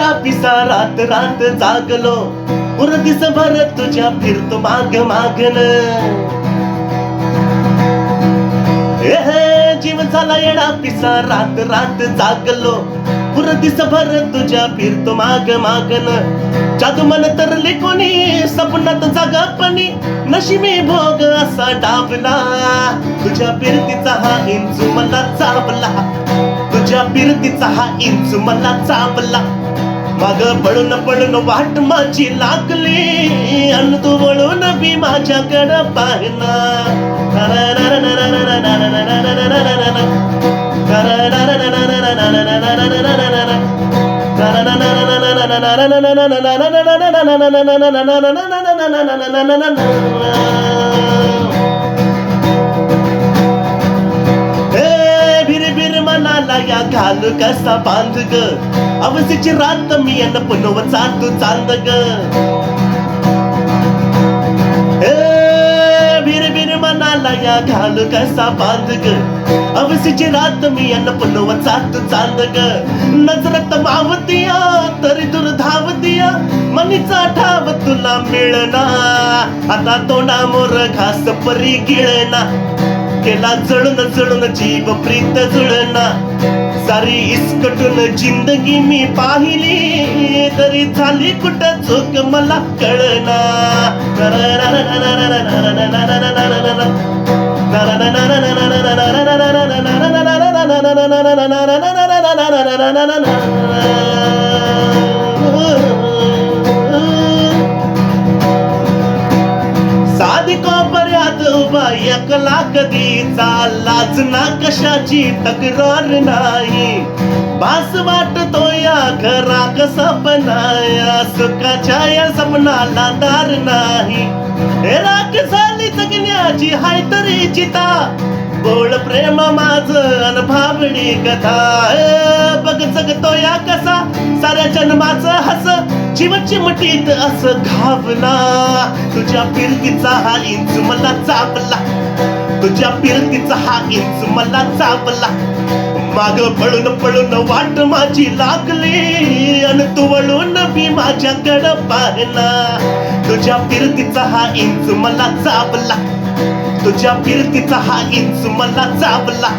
येडा पिसा रात रात जागलो, पुर दिसभर तुझ्या फिरतो माग मागन. जीव झाला येडा पिसा रात रात जागलो, पुर दिसभर तुझ्या फिरतो माग मागन. जादू मन तरले कोणी सपनात जागापणी, नशिबी भोग असा डावला. तुझ्या फिरतीचा हा इंचू मला चावला, तुझ्या फिरतीचा हा इंचू मला चावला. माग पळून पळून वाट माझी लागली, अन तू वळून बी माझ्याकडं पाहिना. मनाला या घालू कसा बांध ग, अवसीची रात मी अन पुनव चालू चांद ग. भीर भीर मनाला या घालू कसा बांध ग, अवसीची रात मी अन पुनव चालू चांद ग. नजरत मावतिया तरी दूर धावतिया, मनीचा ठाव तुला मिळना. आता तोंडा मोर घास परी गिळना, केला जळून जळून जीव प्रीत जुळना. सारी इसकटून जिंदगी मी पाहिली, तरी झाली कुठं चूक मला कळना. साधी कोपऱ्यात उभा एकला कधीचा, लाज ना कशाची तक्रार नाही. बास वाटतो या घरा कसा बनाया, सुखाच्या या सपनाला दार नाही. हे राख झाली जगण्याची हाय तरी चिता, बोळ प्रेम माझ अन भाबडी कथा. बघ जगतो या कसा साऱ्या जन्माचं हस, जीव चिमटीत असं घावला. तुझ्या फिरतीचा हा इंच मला चावला, तुझ्या फिरतीचा हा इंच मला चावला. माग पळून पळून वाट माझी लागली, अन तू वळून बी माझ्याकडं पाहिना. तुझ्या फिरतीचा हा इंच मला चावला, तुझ्या फिरतीचा हा इंच मला चावला.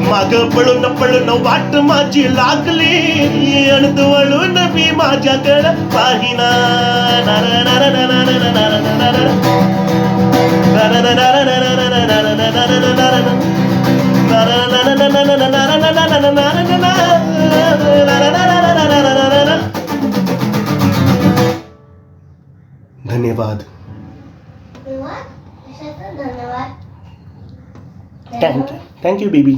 माग पळून पळून वाट माझी लागली, अन तू वळून बी माझ्याकडं पाहिना. धन्यवाद. Thank you baby.